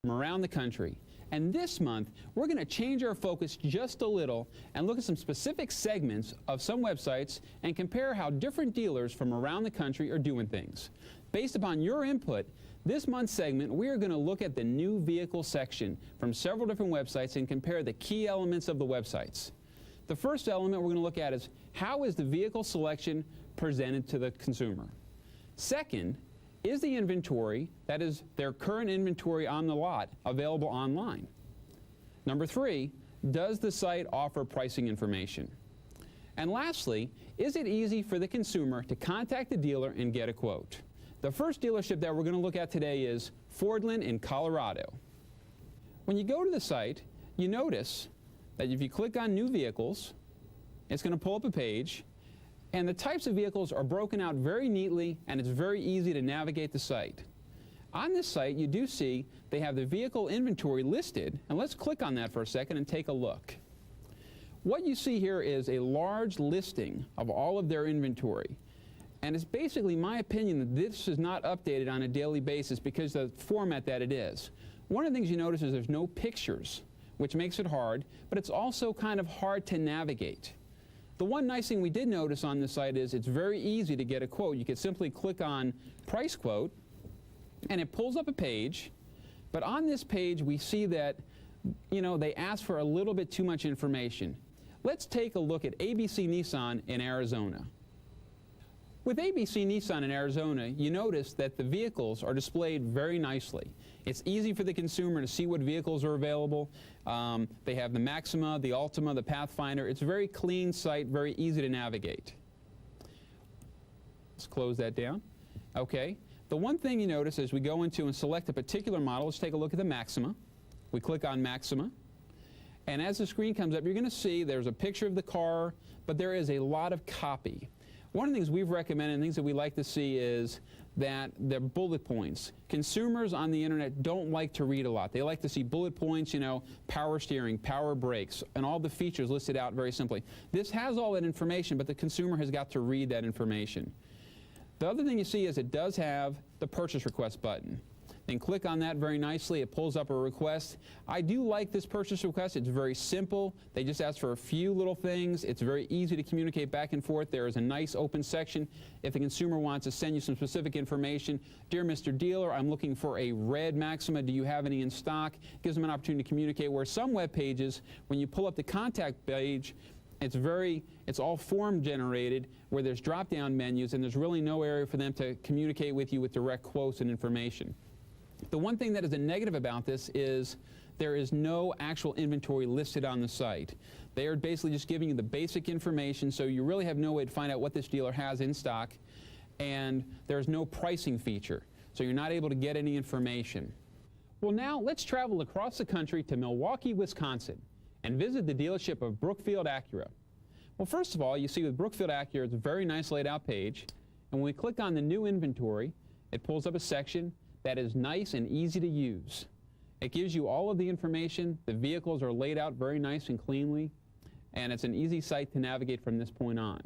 from around the country. And this month, we're going to change our focus just a little and look at some specific segments of some websites and compare how different dealers from around the country are doing things. Based upon your input, this month's segment, we are going to look at the new vehicle section from several different websites and compare the key elements of the websites. The first element we're going to look at is how is the vehicle selection presented to the consumer. Second, is the inventory, that is their current inventory on the lot, available online? Number three, does the site offer pricing information? And lastly, is it easy for the consumer to contact the dealer and get a quote? The first dealership that we're going to look at today is Fordland in Colorado. When you go to the site, you notice that if you click on New Vehicles, it's going to pull up a page, and the types of vehicles are broken out very neatly, and it's very easy to navigate the site. On this site, you do see they have the vehicle inventory listed, and let's click on that for a second and take a look. What you see here is a large listing of all of their inventory. And it's basically my opinion that this is not updated on a daily basis because of the format that it is. One of the things you notice is there's no pictures, which makes it hard, but it's also kind of hard to navigate. The one nice thing we did notice on this site is it's very easy to get a quote. You can simply click on Price Quote, and it pulls up a page. But on this page, we see that, they ask for a little bit too much information. Let's take a look at ABC Nissan in Arizona. With ABC Nissan in Arizona, you notice that the vehicles are displayed very nicely. It's easy for the consumer to see what vehicles are available. They have the Maxima, the Altima, the Pathfinder. It's a very clean site, very easy to navigate. Let's close that down. Okay. The one thing you notice as we go into and select a particular model, let's take a look at the Maxima. We click on Maxima. And as the screen comes up, you're going to see there's a picture of the car, but there is a lot of copy. One of the things we've recommended and things that we like to see is that they're bullet points. Consumers on the internet don't like to read a lot. They like to see bullet points, power steering, power brakes, and all the features listed out very simply. This has all that information, but the consumer has got to read that information. The other thing you see is it does have the purchase request button. Then click on that very nicely. It pulls up a request. I do like this purchase request. It's very simple. They just ask for a few little things. It's very easy to communicate back and forth. There is a nice open section. If the consumer wants to send you some specific information, dear Mr. Dealer, I'm looking for a red Maxima. Do you have any in stock? Gives them an opportunity to communicate, where some web pages, when you pull up the contact page, it's all form generated where there's drop-down menus, and there's really no area for them to communicate with you with direct quotes and information. The one thing that is a negative about this is there is no actual inventory listed on the site. They are basically just giving you the basic information, so you really have no way to find out what this dealer has in stock, and there's no pricing feature, so you're not able to get any information. Well, now let's travel across the country to Milwaukee, Wisconsin, and visit the dealership of Brookfield Acura. Well, first of all, you see with Brookfield Acura, it's a very nice laid out page, and when we click on the new inventory, it pulls up a section that is nice and easy to use. It gives you all of the information. The vehicles are laid out very nice and cleanly, and it's an easy site to navigate from this point on.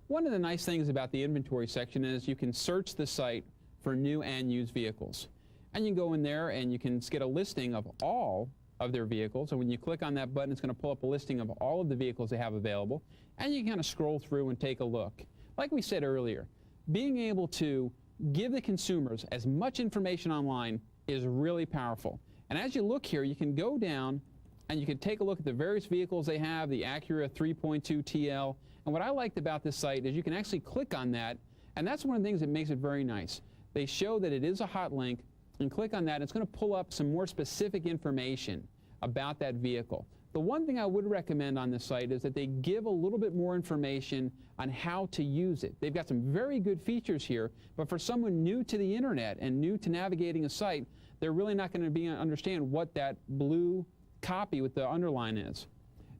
One of the nice things about the inventory section is you can search the site for new and used vehicles. And you can go in there and you can get a listing of all of their vehicles. And when you click on that button, it's going to pull up a listing of all of the vehicles they have available. And you can kind of scroll through and take a look. Like we said earlier, being able to give the consumers as much information online is really powerful. And as you look here, you can go down and you can take a look at the various vehicles they have, the Acura 3.2 TL. And what I liked about this site is you can actually click on that, and that's one of the things that makes it very nice. They show that it is a hot link, and click on that, and it's going to pull up some more specific information about that vehicle. The one thing I would recommend on this site is that they give a little bit more information on how to use it. They've got some very good features here, but for someone new to the internet and new to navigating a site, they're really not going to understand what that blue copy with the underline is.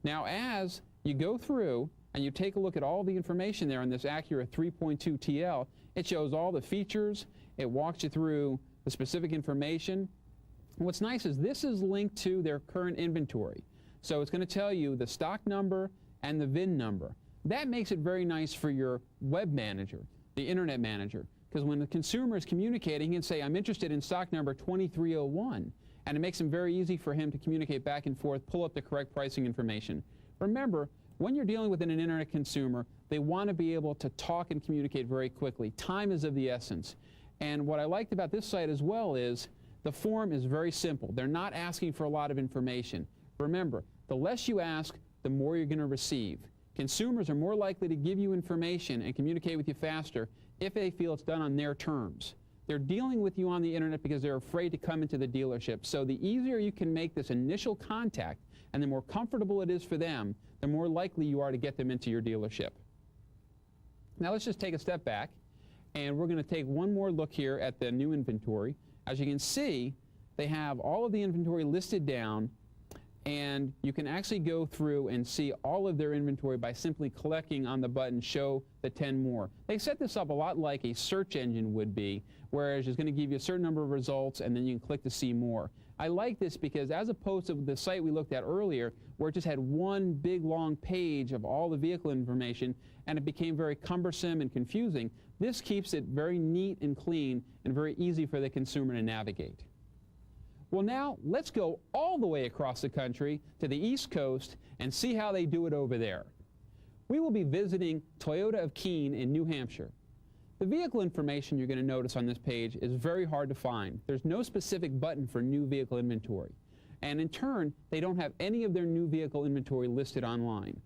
Now, as you go through and you take a look at all the information there on this Acura 3.2 TL, it shows all the features, it walks you through the specific information. And what's nice is this is linked to their current inventory. So it's going to tell you the stock number and the VIN number. That makes it very nice for your web manager, the internet manager, because when the consumer is communicating, he can say, I'm interested in stock number 2301, and it makes it very easy for him to communicate back and forth, pull up the correct pricing information. Remember, when you're dealing with an internet consumer, they want to be able to talk and communicate very quickly. Time is of the essence. And what I liked about this site as well is the form is very simple. They're not asking for a lot of information. Remember, the less you ask, the more you're going to receive. Consumers are more likely to give you information and communicate with you faster if they feel it's done on their terms. They're dealing with you on the internet because they're afraid to come into the dealership. So the easier you can make this initial contact and the more comfortable it is for them, the more likely you are to get them into your dealership. Now let's just take a step back, and we're going to take one more look here at the new inventory. As you can see, they have all of the inventory listed down, and you can actually go through and see all of their inventory by simply clicking on the button, Show the 10 More. They set this up a lot like a search engine would be, whereas it's going to give you a certain number of results, and then you can click to see more. I like this because as opposed to the site we looked at earlier, where it just had one big long page of all the vehicle information, and it became very cumbersome and confusing, this keeps it very neat and clean and very easy for the consumer to navigate. Well, now let's go all the way across the country to the East Coast and see how they do it over there. We will be visiting Toyota of Keene in New Hampshire. The vehicle information you're going to notice on this page is very hard to find. There's no specific button for new vehicle inventory. And in turn, they don't have any of their new vehicle inventory listed online.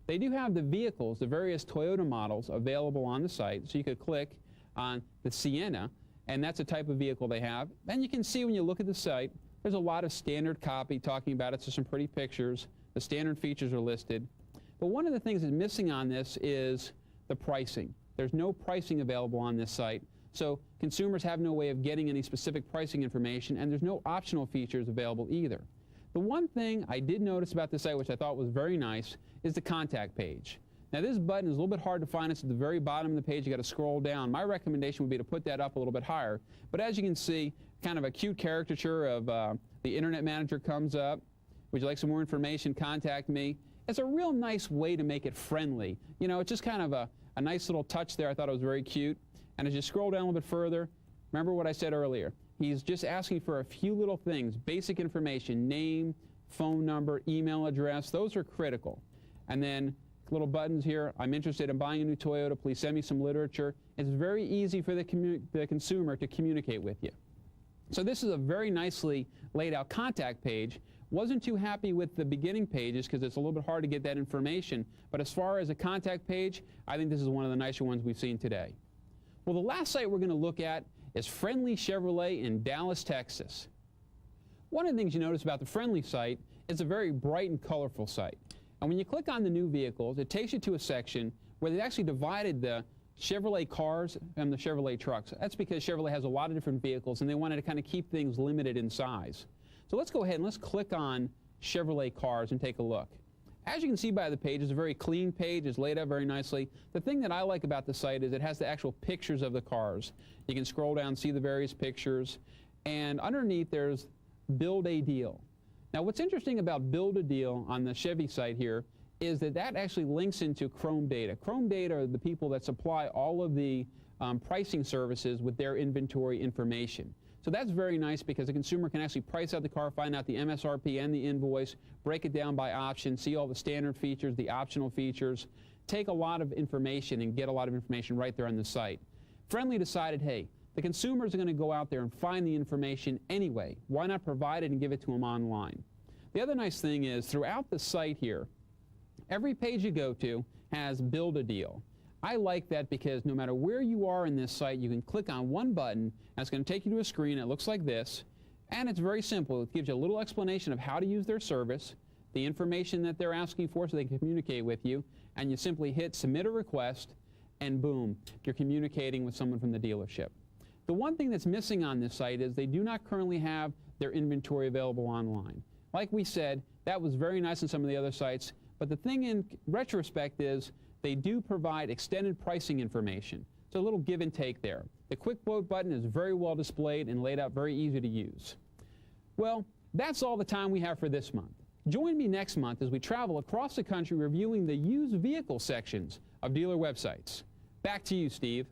They do have the vehicles, the various Toyota models, available on the site, so you could click on the Sienna, and that's a type of vehicle they have. And you can see when you look at the site, there's a lot of standard copy talking about it, so some pretty pictures. The standard features are listed. But one of the things that's missing on this is the pricing. There's no pricing available on this site, so consumers have no way of getting any specific pricing information, and there's no optional features available either. The one thing I did notice about this site, which I thought was very nice, is the contact page. Now this button is a little bit hard to find. It's at the very bottom of the page. You've got to scroll down. My recommendation would be to put that up a little bit higher. But as you can see, kind of a cute caricature of the Internet Manager comes up. Would you like some more information? Contact me. It's a real nice way to make it friendly. You know, it's just kind of a nice little touch there. I thought it was very cute. And as you scroll down a little bit further, remember what I said earlier. He's just asking for a few little things, basic information, name, phone number, email address. Those are critical. And then little buttons here, I'm interested in buying a new Toyota, please send me some literature. It's very easy for the consumer to communicate with you. So this is a very nicely laid out contact page. Wasn't too happy with the beginning pages because it's a little bit hard to get that information, but as far as a contact page, I think this is one of the nicer ones we've seen today. Well, the last site we're going to look at is Friendly Chevrolet in Dallas, Texas. One of the things you notice about the Friendly site is a very bright and colorful site. And when you click on the new vehicles, it takes you to a section where they've actually divided the Chevrolet cars and the Chevrolet trucks. That's because Chevrolet has a lot of different vehicles and they wanted to kind of keep things limited in size. So let's go ahead and let's click on Chevrolet cars and take a look. As you can see by the page, it's a very clean page. It's laid out very nicely. The thing that I like about the site is it has the actual pictures of the cars. You can scroll down, see the various pictures, and underneath there's Build a Deal. Now what's interesting about Build a Deal on the Chevy site here is that that actually links into Chrome Data. Chrome Data are the people that supply all of the pricing services with their inventory information. So that's very nice because the consumer can actually price out the car, find out the MSRP and the invoice, break it down by option, see all the standard features, the optional features, take a lot of information and get a lot of information right there on the site. Friendly decided, hey, the consumers are going to go out there and find the information anyway. Why not provide it and give it to them online? The other nice thing is throughout the site here, every page you go to has Build a Deal. I like that because no matter where you are in this site, you can click on one button and it's going to take you to a screen. It looks like this, and it's very simple. It gives you a little explanation of how to use their service, the information that they're asking for so they can communicate with you, and you simply hit Submit a Request, and boom, you're communicating with someone from the dealership. The one thing that's missing on this site is they do not currently have their inventory available online. Like we said, that was very nice on some of the other sites, but the thing in retrospect is they do provide extended pricing information. So a little give and take there. The quick quote button is very well displayed and laid out very easy to use. Well, that's all the time we have for this month. Join me next month as we travel across the country reviewing the used vehicle sections of dealer websites. Back to you, Steve.